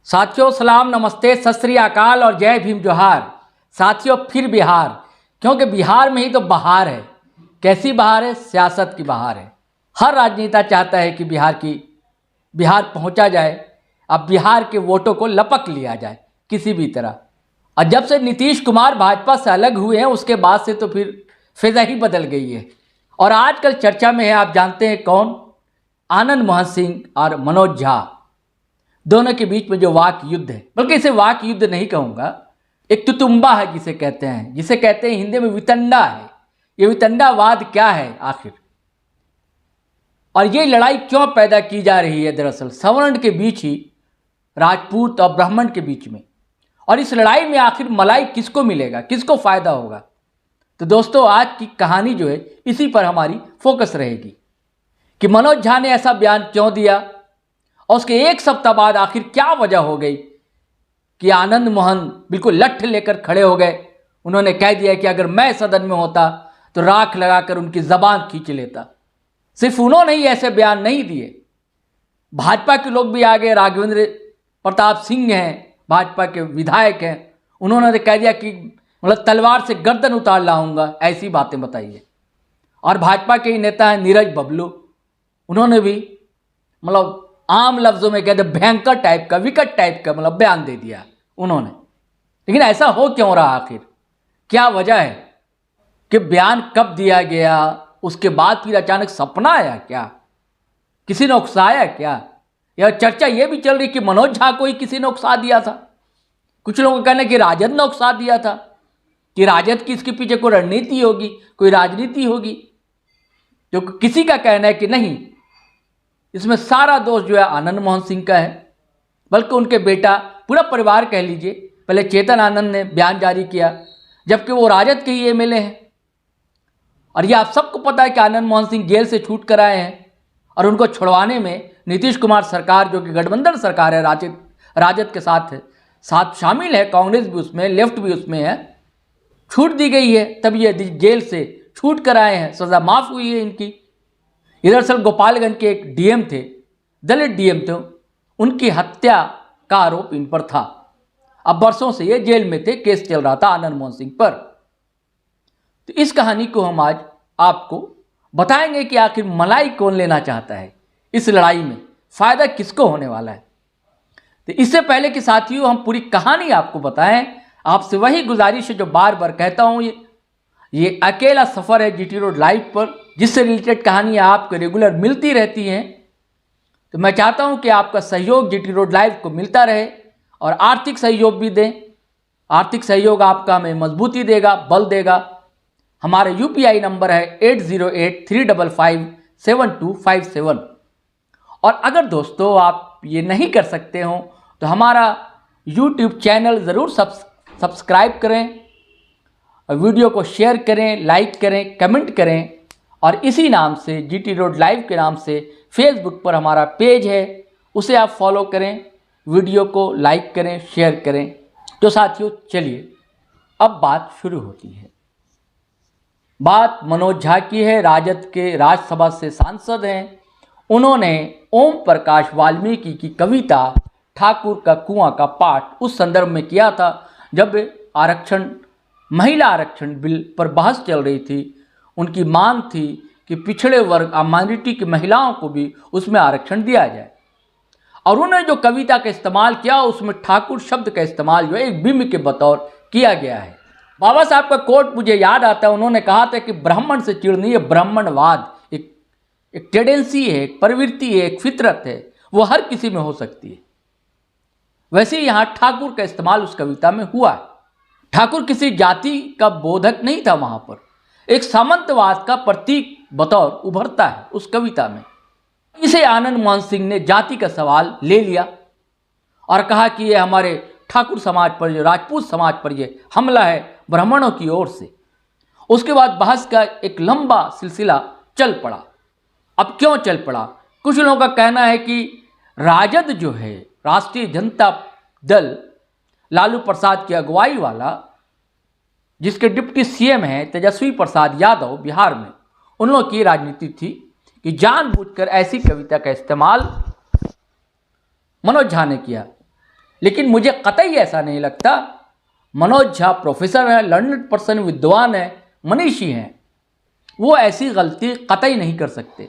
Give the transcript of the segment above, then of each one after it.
साथियों सलाम नमस्ते सत श्री अकाल और जय भीम जोहार। साथियों फिर बिहार, क्योंकि बिहार में ही तो बहार है। कैसी बहार है? सियासत की बहार है। हर राजनेता चाहता है कि बिहार पहुंचा जाए, अब बिहार के वोटों को लपक लिया जाए किसी भी तरह। और जब से नीतीश कुमार भाजपा से अलग हुए हैं उसके बाद से तो फिर फिजा ही बदल गई है। और आजकल चर्चा में है, आप जानते हैं कौन? आनंद मोहन सिंह और मनोज झा, दोनों के बीच में जो वाक युद्ध है, बल्कि इसे वाक युद्ध नहीं कहूँगा, एक तुतुम्बा है जिसे कहते हैं हिंदी में वितंडा है। ये वितंडावाद क्या है आखिर, और ये लड़ाई क्यों पैदा की जा रही है? दरअसल सवर्ण के बीच ही, राजपूत और ब्राह्मण के बीच में। और इस लड़ाई में आखिर मलाई किसको मिलेगा, किसको फायदा होगा? तो दोस्तों आज की कहानी जो है इसी पर हमारी फोकस रहेगी कि मनोज झा ने ऐसा बयान क्यों दिया, और उसके एक सप्ताह बाद आखिर क्या वजह हो गई कि आनंद मोहन बिल्कुल लठ लेकर खड़े हो गए। उन्होंने कह दिया कि अगर मैं सदन में होता तो राख लगाकर उनकी जबान खींच लेता। सिर्फ उन्होंने ही ऐसे बयान नहीं दिए, भाजपा के लोग भी आ गए। राघवेंद्र प्रताप सिंह हैं, भाजपा के विधायक हैं, उन्होंने कह दिया कि मतलब तलवार से गर्दन उतार लाऊंगा, ऐसी बातें बताइए। और भाजपा के ही नेता हैं नीरज बबलू, उन्होंने भी मतलब आम लफ्जों में कहते भयंकर टाइप का, विकट टाइप का मतलब बयान दे दिया उन्होंने। लेकिन ऐसा हो क्यों रहा आखिर? क्या वजह है कि बयान कब दिया गया, उसके बाद फिर अचानक सपना आया क्या? किसी ने उकसाया क्या? या चर्चा ये भी चल रही कि मनोज झा को ही किसी ने उकसा दिया था। कुछ लोगों का कहना है कि राजद ने उकसा दिया था, कि राजद की इसके पीछे कोई रणनीति होगी, कोई राजनीति होगी। तो किसी का कहना है कि नहीं, इसमें सारा दोष जो है आनंद मोहन सिंह का है, बल्कि उनके बेटा, पूरा परिवार कह लीजिए। पहले चेतन आनंद ने बयान जारी किया, जबकि वो राजद के ही एमएलए हैं। और ये आप सबको पता है कि आनंद मोहन सिंह जेल से छूट कर आए हैं, और उनको छुड़वाने में नीतीश कुमार सरकार, जो कि गठबंधन सरकार है, राजद के साथ शामिल है, कांग्रेस भी उसमें, लेफ्ट भी उसमें है, छूट दी गई है, तब ये जेल से छूट कर आए हैं, सज़ा माफ़ हुई है इनकी। दरअसल गोपालगंज के एक डीएम थे, दलित डीएम थे, उनकी हत्या का आरोप इन पर था। अब वर्षों से ये जेल में थे, केस चल रहा था आनंद मोहन सिंह पर। तो इस कहानी को हम आज आपको बताएंगे कि आखिर मलाई कौन लेना चाहता है इस लड़ाई में, फायदा किसको होने वाला है। तो इससे पहले कि साथियों हम पूरी कहानी आपको बताएं, आपसे वही गुजारिश है जो बार बार कहता हूं, ये अकेला सफ़र है जीटी रोड लाइव पर, जिससे रिलेटेड कहानियाँ आपको रेगुलर मिलती रहती हैं। तो मैं चाहता हूं कि आपका सहयोग जीटी रोड लाइव को मिलता रहे, और आर्थिक सहयोग भी दें। आर्थिक सहयोग आपका हमें मजबूती देगा, बल देगा। हमारा यूपीआई नंबर है 8083557257। और अगर दोस्तों आप ये नहीं कर सकते हो तो हमारा यूट्यूब चैनल ज़रूर सब्सक्राइब करें, और वीडियो को शेयर करें, लाइक करें, कमेंट करें। और इसी नाम से, जीटी रोड लाइव के नाम से, फेसबुक पर हमारा पेज है, उसे आप फॉलो करें, वीडियो को लाइक करें, शेयर करें। तो साथियों चलिए अब बात शुरू होती है। बात मनोज झा की है, राजद के राज्यसभा से सांसद हैं। उन्होंने ओम प्रकाश वाल्मीकि की कविता ठाकुर का कुआं का पाठ उस संदर्भ में किया था जब महिला आरक्षण बिल पर बहस चल रही थी। उनकी मांग थी कि पिछड़े वर्ग, माइनॉरिटी की महिलाओं को भी उसमें आरक्षण दिया जाए। और उन्होंने जो कविता का इस्तेमाल किया उसमें ठाकुर शब्द का इस्तेमाल जो है एक बिंब के बतौर किया गया है। बाबा साहब का कोट मुझे याद आता है, उन्होंने कहा था कि ब्राह्मण से चिढ़नी है, ब्राह्मणवाद एक टेंडेंसी है, एक प्रवृत्ति है, एक फितरत है, वो हर किसी में हो सकती है। वैसे ही यहाँ ठाकुर का इस्तेमाल उस कविता में हुआ है। ठाकुर किसी जाति का बोधक नहीं था, वहाँ पर एक सामंतवाद का प्रतीक बतौर उभरता है उस कविता में। इसे आनंद मोहन सिंह ने जाति का सवाल ले लिया और कहा कि ये हमारे ठाकुर समाज पर, जो राजपूत समाज पर ये हमला है ब्राह्मणों की ओर से। उसके बाद बहस का एक लंबा सिलसिला चल पड़ा। अब क्यों चल पड़ा? कुछ लोगों का कहना है कि राजद जो है, राष्ट्रीय जनता दल, लालू प्रसाद की अगुवाई वाला, जिसके डिप्टी सीएम हैं तेजस्वी प्रसाद यादव बिहार में, उन लोगों की राजनीति थी कि जानबूझकर ऐसी कविता का इस्तेमाल मनोज झा ने किया। लेकिन मुझे कतई ऐसा नहीं लगता। मनोज झा प्रोफेसर है, लर्नड पर्सन, विद्वान है, मनीषी हैं, वो ऐसी गलती कतई नहीं कर सकते।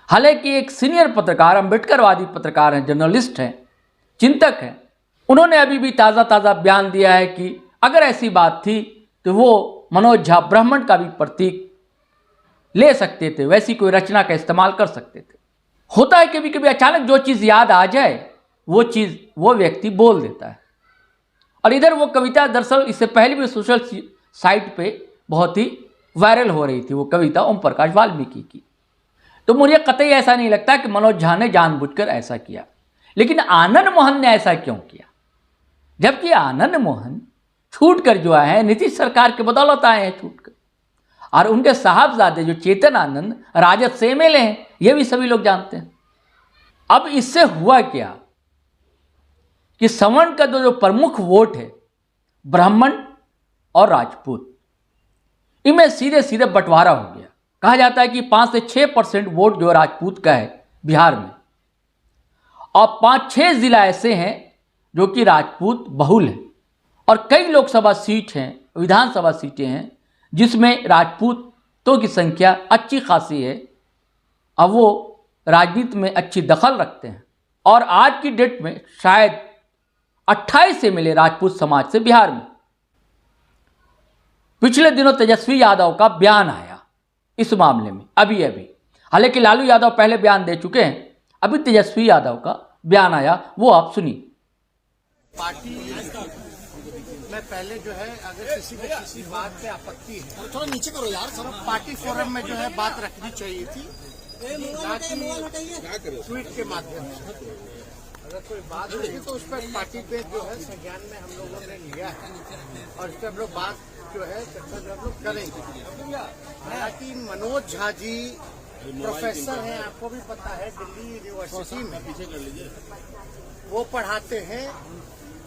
हालांकि एक सीनियर पत्रकार, अम्बेडकरवादी पत्रकार हैं, जर्नलिस्ट हैं, चिंतक हैं, उन्होंने अभी भी ताज़ा बयान दिया है कि अगर ऐसी बात थी तो वो मनोज झा ब्राह्मण का भी प्रतीक ले सकते थे, वैसी कोई रचना का इस्तेमाल कर सकते थे। होता है कभी कभी अचानक जो चीज़ याद आ जाए वो चीज़ वो व्यक्ति बोल देता है। और इधर वो कविता दरअसल इससे पहले भी सोशल साइट पे बहुत ही वायरल हो रही थी, वो कविता ओम प्रकाश वाल्मीकि की। तो मुझे कतई ऐसा नहीं लगता कि मनोज झा ने जानबूझकर ऐसा किया। लेकिन आनंद मोहन ने ऐसा क्यों किया? जबकि आनंद मोहन छूट कर जो आए हैं, नीतीश सरकार के बदौलत आए हैं छूट कर, और उनके साहबजादे जो चेतन आनंद राजद से एमएलए हैं, ये भी सभी लोग जानते हैं। अब इससे हुआ क्या कि सवर्ण का जो प्रमुख वोट है, ब्राह्मण और राजपूत, इनमें सीधे सीधे बंटवारा हो गया। कहा जाता है कि 5 से 6% वोट जो राजपूत का है बिहार में, और 5-6 जिला ऐसे हैं जो कि राजपूत बहुल हैं, और कई लोकसभा सीट हैं, विधानसभा सीटें हैं जिसमें राजपूतों की संख्या अच्छी खासी है। अब वो राजनीति में अच्छी दखल रखते हैं, और आज की डेट में शायद 28 एमएलए राजपूत समाज से बिहार में। पिछले दिनों तेजस्वी यादव का बयान आया इस मामले में, अभी हालांकि लालू यादव पहले बयान दे चुके हैं, अभी तेजस्वी यादव का बयान आया, वो आप सुनिए। पार्टी में पहले जो है अगर किसी को किसी बात पे आपत्ति है, थोड़ा नीचे करो यार, पार्टी फोरम में जो है बात रखनी चाहिए थी, ना कि ट्वीट के माध्यम से। अगर कोई बात होगी तो उस पर पार्टी पे जो है संज्ञान में हम लोगों ने लिया है, और इस पर हम लोग बात जो है चर्चा जो हम लोग करेंगे। हालांकि मनोज झा जी प्रोफेसर हैं, आपको भी पता है, दिल्ली यूनिवर्सिटी में वो पढ़ाते हैं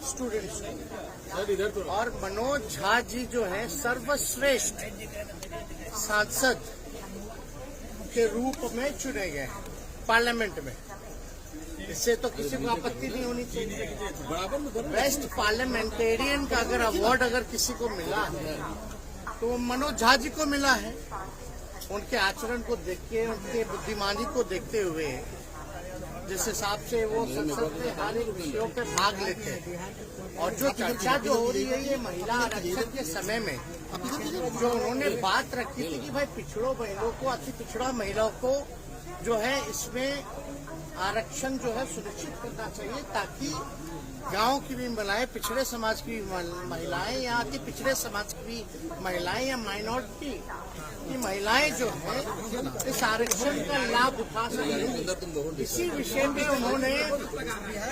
स्टूडेंट्स को, और मनोज झा जी जो है सर्वश्रेष्ठ सांसद के रूप में चुने गए हैं पार्लियामेंट में। इससे तो किसी को आपत्ति नहीं होनी चाहिए। बेस्ट पार्लियामेंटेरियन का अगर अवार्ड अगर किसी को मिला है तो वो मनोज झा जी को मिला है। उनके आचरण को देख के, उनके बुद्धिमानी को देखते हुए, जिस हिसाब से वो संसद में हर एक विषयों पे भाग लेते हैं, और जो चर्चा जो हो रही है ये महिला आरक्षण के समय में जो उन्होंने बात रखी थी कि भाई पिछड़ों महिलाओं को, अति पिछड़ा महिलाओं को जो है इसमें आरक्षण जो है सुनिश्चित करना चाहिए, ताकि गांव की भी महिलाएं, पिछड़े समाज की महिलाएं, या अति पिछड़े समाज की भी महिलाएं, या माइनॉरिटी की महिलाएं जो है इस आरक्षण का लाभ उठा सकें। इसी विषय में उन्होंने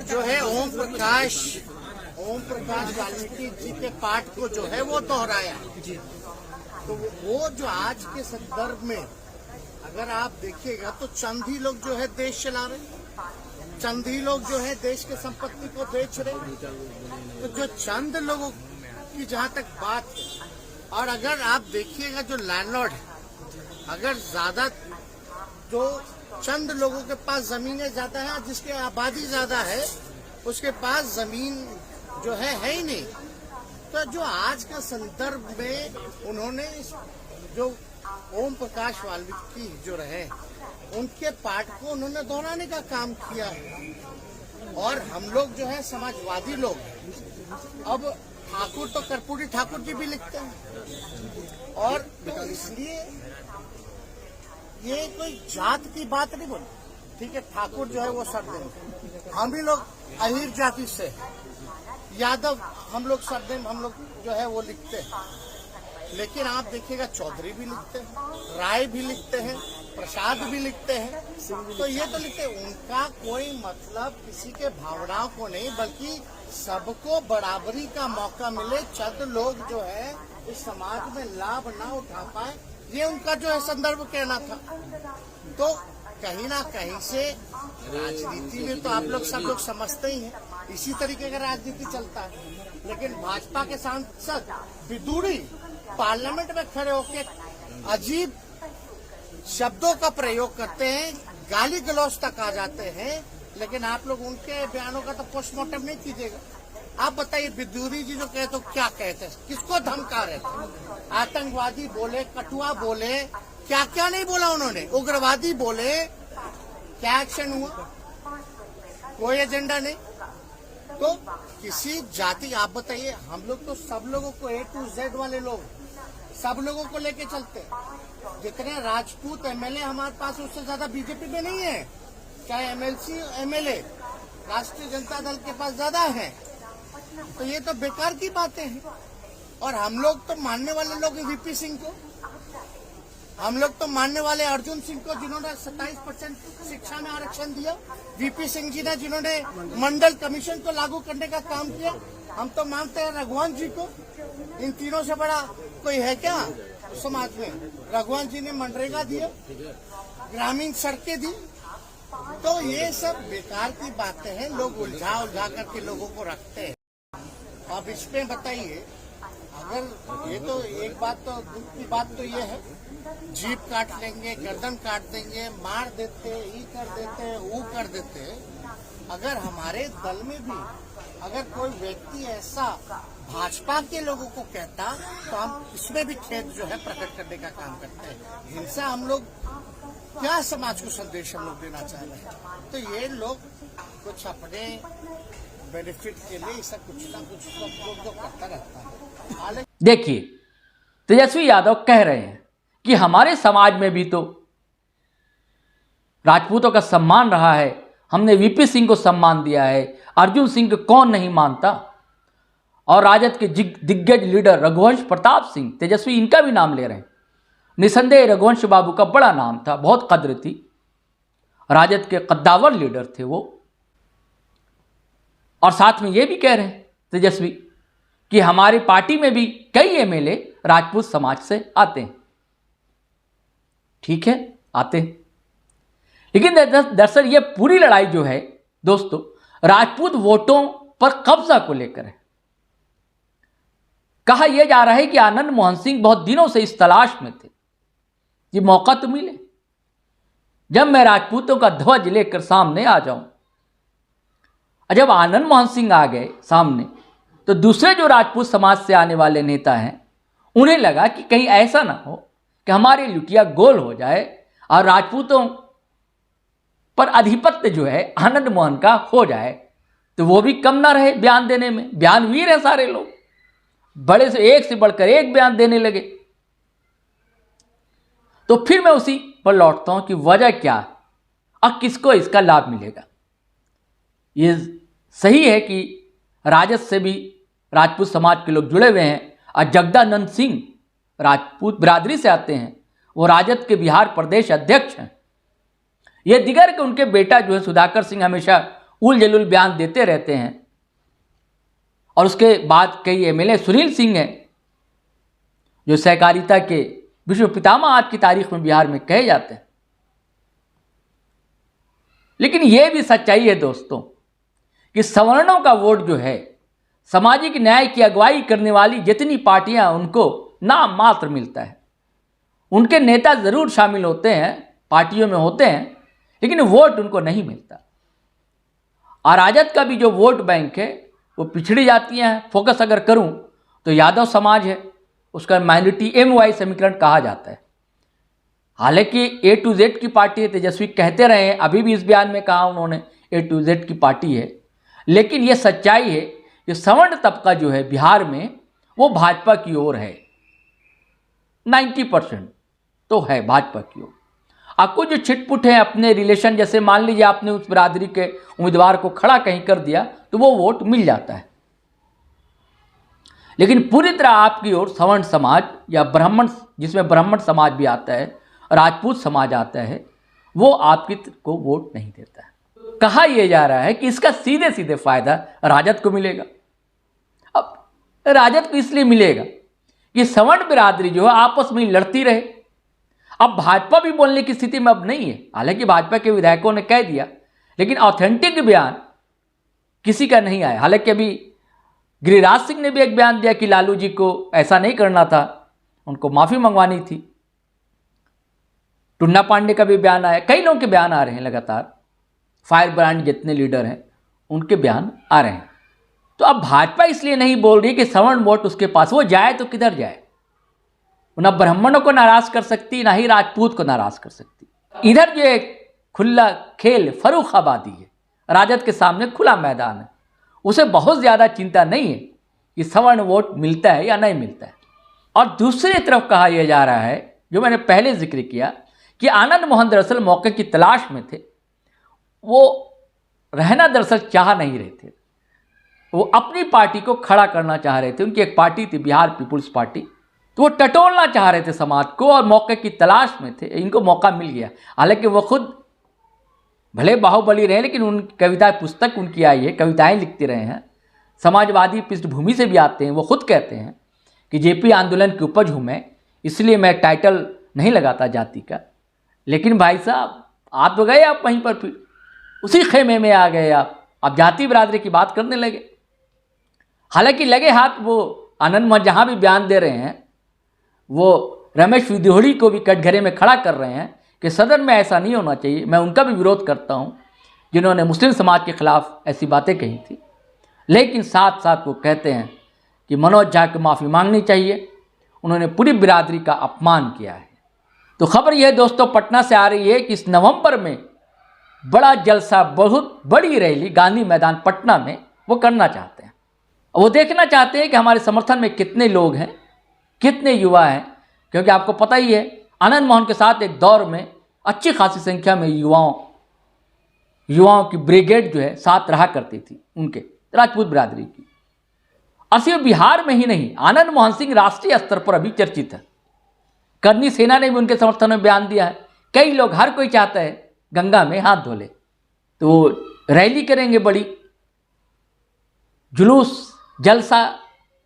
जो है ओम प्रकाश वाल्मीकि जी के पाठ को जो है वो दोहराया। तो वो जो आज के संदर्भ में अगर आप देखिएगा तो चंद ही लोग जो है देश चला रहे, चंद ही लोग जो है देश के संपत्ति को बेच रहे। तो जो चंद लोगों की जहां तक बात है, और अगर आप देखिएगा जो लैंडलॉर्ड है, अगर ज्यादा जो चंद लोगों के पास जमीनें ज्यादा है, जिसकी आबादी ज्यादा है उसके पास जमीन जो है ही नहीं। तो जो आज का संदर्भ में उन्होंने जो ओम प्रकाश वाल्मीकि जो रहे उनके पाठ को उन्होंने दोहराने का काम किया है। और हम लोग जो है समाजवादी लोग, अब ठाकुर तो कर्पूरी ठाकुर जी भी लिखते हैं, और तो इसलिए ये कोई जात की बात नहीं बोली। ठीक है, ठाकुर जो है वो सरदेम, हम ही लोग अहीर जाति से, यादव हम लोग सरदेम, हम लोग जो है वो लिखते हैं। लेकिन आप देखिएगा चौधरी भी लिखते हैं, राय भी लिखते हैं, प्रसाद भी लिखते हैं। तो ये तो लिखते हैं, उनका कोई मतलब किसी के भावनाओं को नहीं, बल्कि सबको बराबरी का मौका मिले, चंद लोग जो है इस समाज में लाभ ना उठा पाए, ये उनका जो है संदर्भ कहना था। तो कहीं ना कहीं से राजनीति में तो आप लोग सब लोग समझते ही हैं, इसी तरीके का राजनीति चलता है। लेकिन भाजपा के सांसद विदुरी पार्लियामेंट में खड़े होकर अजीब शब्दों का प्रयोग करते हैं, गाली गलौज तक आ जाते हैं, लेकिन आप लोग उनके बयानों का तो पोस्टमार्टम नहीं कीजिएगा। आप बताइए, विद्युरी जी जो कहते तो क्या कहते, किसको धमका रहे थे? आतंकवादी बोले, कठुआ बोले, क्या क्या नहीं बोला उन्होंने, उग्रवादी बोले, क्या एक्शन हुआ? कोई एजेंडा नहीं। तो किसी जाति, आप बताइए, हम लोग तो सब लोगों को A to Z वाले लोग सब लोगों को लेके चलते हैं। जितने राजपूत एमएलए हमारे पास, उससे ज्यादा बीजेपी में नहीं है। चाहे एमएलसी एमएलए राष्ट्रीय जनता दल के पास ज्यादा है। तो ये तो बेकार की बातें हैं। और हम लोग तो मानने वाले लोग वीपी सिंह को, हम लोग तो मानने वाले अर्जुन सिंह को, जिन्होंने 27% शिक्षा में आरक्षण दिया, वीपी सिंह जी ने जिन्होंने मंडल कमीशन को लागू करने का काम किया। हम तो मानते हैं रघुवंश जी को। इन तीनों से बड़ा कोई है क्या समाज में? रघुवंश जी ने मनरेगा दिया, ग्रामीण सड़कें दी। तो ये सब बेकार की बातें हैं, लोग उलझा उलझा करके लोगों को रखते हैं। अब इसमें बताइए, अगर ये तो एक बात, तो दुख की बात तो ये है, जीप काट लेंगे, गर्दन काट देंगे, मार देते, ये कर देते, वो कर देते। अगर हमारे दल में भी अगर कोई व्यक्ति ऐसा भाजपा के लोगों को कहता, तो हम इसमें भी खेद जो है प्रकट करने का काम करते हैं। हिंसा हम लोग क्या समाज को संदेश हम लोग देना चाह रहे हैं? तो ये लोग कुछ अपने बेनिफिट के लिए ऐसा कुछ ना कुछ सब लोग तो करता रहता है। देखिए, तेजस्वी यादव कह रहे हैं कि हमारे समाज में भी तो राजपूतों का सम्मान रहा है, हमने वीपी सिंह को सम्मान दिया है, अर्जुन सिंह को कौन नहीं मानता। और राजद के दिग्गज लीडर रघुवंश प्रताप सिंह, तेजस्वी इनका भी नाम ले रहे हैं। निसंदेह रघुवंश बाबू का बड़ा नाम था, बहुत कद्र थी, राजद के कद्दावर लीडर थे वो। और साथ में ये भी कह रहे हैं तेजस्वी कि हमारी पार्टी में भी कई एमएलए राजपूत समाज से आते हैं। ठीक है, आते हैं, लेकिन दरअसल ये पूरी लड़ाई जो है दोस्तों, राजपूत वोटों पर कब्जा को लेकर है। कहा यह जा रहा है कि आनंद मोहन सिंह बहुत दिनों से इस तलाश में थे कि मौका तो मिले जब मैं राजपूतों का ध्वज लेकर सामने आ जाऊं। जब आनंद मोहन सिंह आ गए सामने, तो दूसरे जो राजपूत समाज से आने वाले नेता हैं, उन्हें लगा कि कहीं ऐसा ना हो कि हमारी लुटिया गोल हो जाए और राजपूतों पर आधिपत्य जो है आनंद मोहन का हो जाए। तो वो भी कम ना रहे बयान देने में, बयानवीर है सारे लोग, बड़े से एक से बढ़कर एक बयान देने लगे। तो फिर मैं उसी पर लौटता हूं कि वजह क्या है और किसको इसका लाभ मिलेगा। ये सही है कि राजद से भी राजपूत समाज के लोग जुड़े हुए हैं, और जगदानंद सिंह राजपूत बिरादरी से आते हैं, वो राजद के बिहार प्रदेश अध्यक्ष हैं। ये दिगर के उनके बेटा जो है सुधाकर सिंह हमेशा उल जलूल बयान देते रहते हैं। और उसके बाद कई एमएलए, सुनील सिंह हैं जो सहकारिता के विश्व पितामह आज की तारीख में बिहार में कहे जाते हैं। लेकिन यह भी सच्चाई है दोस्तों कि सवर्णों का वोट जो है, सामाजिक न्याय की अगुवाई करने वाली जितनी पार्टियां, उनको नाम मात्र मिलता है। उनके नेता जरूर शामिल होते हैं, पार्टियों में होते हैं, लेकिन वोट उनको नहीं मिलता। और राजद का भी जो वोट बैंक है वो पिछड़ी जाती हैं। फोकस अगर करूं तो यादव समाज है, उसका माइनॉरिटी MY समीकरण कहा जाता है। हालांकि A to Z की पार्टी है, तेजस्वी कहते रहे हैं, अभी भी इस बयान में कहा उन्होंने A to Z की पार्टी है। लेकिन ये सच्चाई है कि सवर्ण तबका जो है बिहार में वो भाजपा की ओर है, 90% तो है भाजपा की ओर। आपको जो छिटपुट है अपने रिलेशन, जैसे मान लीजिए आपने उस बिरादरी के उम्मीदवार को खड़ा कहीं कर दिया तो वो वोट मिल जाता है। लेकिन पूरी तरह आपकी ओर सवर्ण समाज या ब्राह्मण, जिसमें ब्राह्मण समाज भी आता है, राजपूत समाज आता है, वो आपकी को वोट नहीं देता है। कहा यह जा रहा है कि इसका सीधे सीधे फायदा राजद को मिलेगा। अब राजद को इसलिए मिलेगा कि सवर्ण बिरादरी जो है आपस में लड़ती रहे। अब भाजपा भी बोलने की स्थिति में अब नहीं है। हालांकि भाजपा के विधायकों ने कह दिया, लेकिन ऑथेंटिक बयान किसी का नहीं आया। हालांकि अभी गिरिराज सिंह ने भी एक बयान दिया कि लालू जी को ऐसा नहीं करना था, उनको माफी मंगवानी थी। टुन्ना पांडे का भी बयान आया, कई लोगों के बयान आ रहे हैं लगातार। फायर ब्रांड जितने लीडर हैं उनके बयान आ रहे हैं। तो अब भाजपा इसलिए नहीं बोल रही कि सवर्ण वोट उसके पास, वो जाए तो किधर जाए, ना ब्राह्मणों को नाराज कर सकती, ना ही राजपूत को नाराज कर सकती। इधर जो एक खुला खेल फर्रुखाबादी है, राजद के सामने खुला मैदान है, उसे बहुत ज़्यादा चिंता नहीं है कि सवर्ण वोट मिलता है या नहीं मिलता है। और दूसरी तरफ कहा यह जा रहा है, जो मैंने पहले जिक्र किया, कि आनंद मोहन दरअसल मौके की तलाश में थे, वो रहना दरअसल चाह नहीं रहे थे, वो अपनी पार्टी को खड़ा करना चाह रहे थे। उनकी एक पार्टी थी बिहार पीपुल्स पार्टी, तो वो टटोलना चाह रहे थे समाज को और मौके की तलाश में थे। इनको मौका मिल गया। हालांकि वो खुद भले बाहुबली रहे, लेकिन उन कविता पुस्तक उनकी आई है, कविताएं लिखते रहे हैं, समाजवादी पृष्ठभूमि से भी आते हैं। वो खुद कहते हैं कि जेपी आंदोलन की उपज हूँ मैं, इसलिए मैं टाइटल नहीं लगाता जाति का। लेकिन भाई साहब, आप तो गए, आप वहीं पर फिर उसी खेमे में आ गए, आप जाति बरादरी की बात करने लगे। हालांकि लगे हाथ वो आनंद मोहन जहाँ भी बयान दे रहे हैं, वो रमेश विधोड़ी को भी कटघरे में खड़ा कर रहे हैं कि सदन में ऐसा नहीं होना चाहिए। मैं उनका भी विरोध करता हूँ जिन्होंने मुस्लिम समाज के खिलाफ ऐसी बातें कही थी। लेकिन साथ साथ वो कहते हैं कि मनोज झा को माफ़ी मांगनी चाहिए, उन्होंने पूरी बिरादरी का अपमान किया है। तो खबर यह दोस्तों पटना से आ रही है कि इस नवंबर में बड़ा जलसा, बहुत बड़ी रैली गांधी मैदान पटना में वो करना चाहते हैं। वो देखना चाहते हैं कि हमारे समर्थन में कितने लोग हैं, कितने युवा हैं, क्योंकि आपको पता ही है आनंद मोहन के साथ एक दौर में अच्छी खासी संख्या में युवाओं की ब्रिगेड जो है साथ रहा करती थी, उनके राजपूत बिरादरी की। और सिर्फ बिहार में ही नहीं, आनंद मोहन सिंह राष्ट्रीय स्तर पर अभी चर्चित है। करनी सेना ने भी उनके समर्थन में बयान दिया है। कई लोग, हर कोई चाहता है गंगा में हाथ धो ले, तो रैली करेंगे, बड़ी जुलूस, जलसा,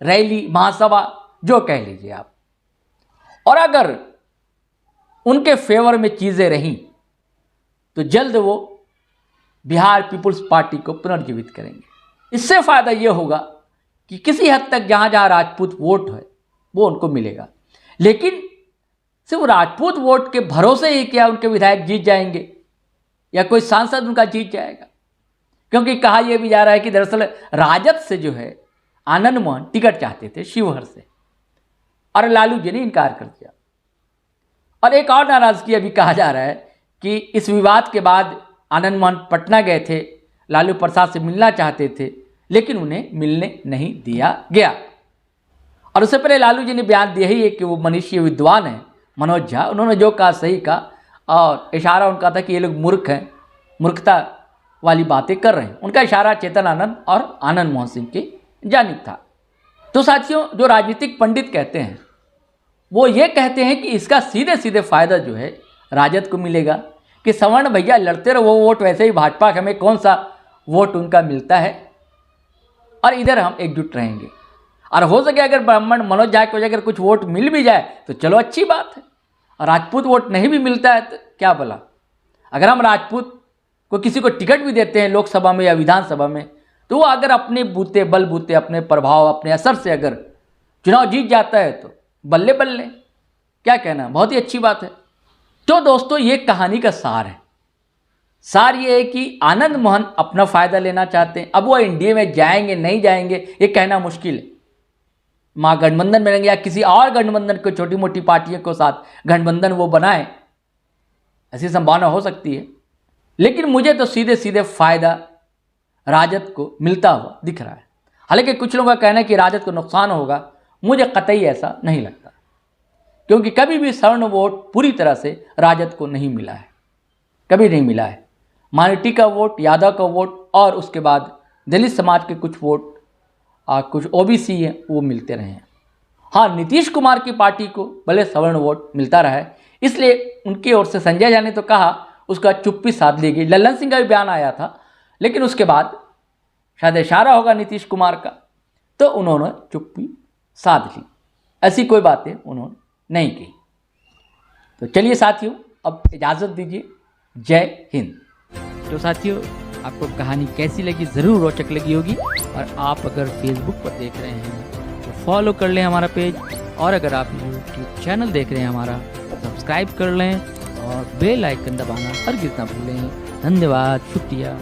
रैली, महासभा, जो कह लीजिए आप। और अगर उनके फेवर में चीज़ें रहीं तो जल्द वो बिहार पीपुल्स पार्टी को पुनर्जीवित करेंगे। इससे फ़ायदा ये होगा कि किसी हद तक जहाँ जहाँ राजपूत वोट है वो उनको मिलेगा। लेकिन सिर्फ राजपूत वोट के भरोसे ही क्या उनके विधायक जीत जाएंगे या कोई सांसद उनका जीत जाएगा? क्योंकि कहा यह भी जा रहा है कि दरअसल राजद से जो है आनंद मोहन टिकट चाहते थे शिवहर से, और लालू जी ने इनकार कर दिया। और एक और नाराज़गी अभी कहा जा रहा है कि इस विवाद के बाद आनंद मोहन पटना गए थे, लालू प्रसाद से मिलना चाहते थे, लेकिन उन्हें मिलने नहीं दिया गया। और उससे पहले लालू जी ने बयान दिया ही है कि वो मनीषी विद्वान हैं मनोज झा, उन्होंने जो कहा सही कहा, और इशारा उनका था कि ये लोग मूर्ख हैं, मूर्खता वाली बातें कर रहे हैं। उनका इशारा चेतन आनंद और आनंद मोहन सिंह की जानिब था। तो साथियों, जो राजनीतिक पंडित कहते हैं वो ये कहते हैं कि इसका सीधे सीधे फ़ायदा जो है राजद को मिलेगा कि सवर्ण भैया लड़ते रहो, वो वोट वैसे ही भाजपा हमें कौन सा वोट उनका मिलता है, और इधर हम एकजुट रहेंगे। और हो सके अगर ब्राह्मण मनोज झा को अगर कुछ वोट मिल भी जाए तो चलो अच्छी बात है, और राजपूत वोट नहीं भी मिलता है तो क्या भला। अगर हम राजपूत को किसी को टिकट भी देते हैं लोकसभा में या विधानसभा में, तो वो अगर अपने बूते बल बूते, अपने प्रभाव, अपने असर से अगर चुनाव जीत जाता है तो बल्ले बल्ले, क्या कहना, बहुत ही अच्छी बात है। तो दोस्तों, ये कहानी का सार है। सार ये है कि आनंद मोहन अपना फ़ायदा लेना चाहते हैं। अब वो एनडीए में जाएंगे नहीं जाएंगे ये कहना मुश्किल है। महागठबंधन में रहेंगे या किसी और गठबंधन को, छोटी मोटी पार्टियों के साथ गठबंधन वो बनाए, ऐसी संभावना हो सकती है। लेकिन मुझे तो सीधे सीधे फ़ायदा राजद को मिलता हुआ दिख रहा है। हालांकि कुछ लोगों का कहना है कि राजद को नुकसान होगा, मुझे कतई ऐसा नहीं लगता, क्योंकि कभी भी सवर्ण वोट पूरी तरह से राजद को नहीं मिला है, कभी नहीं मिला है। माइनॉरिटी का वोट, यादव का वोट, और उसके बाद दलित समाज के कुछ वोट, कुछ ओबीसी हैं, वो मिलते रहे हैं। हाँ, नीतीश कुमार की पार्टी को भले सवर्ण वोट मिलता रहा है, इसलिए उनकी ओर से संजय झा ने तो कहा, उसका चुप्पी साध ली गई। लल्लन सिंह का भी बयान आया था, लेकिन उसके बाद शायद इशारा होगा नीतीश कुमार का, तो उन्होंने चुप्पी साध ली। ऐसी कोई बातें उन्होंने नहीं की। तो चलिए साथियों, अब इजाज़त दीजिए। जय हिंद। तो साथियों, आपको कहानी कैसी लगी, ज़रूर रोचक लगी होगी। और आप अगर फेसबुक पर देख रहे हैं तो फॉलो कर लें हमारा पेज, और अगर आप यूट्यूब चैनल देख रहे हैं हमारा, सब्सक्राइब कर लें और बेल आइकन दबाना हरगिज़ ना भूलें, धन्यवाद, शुक्रिया।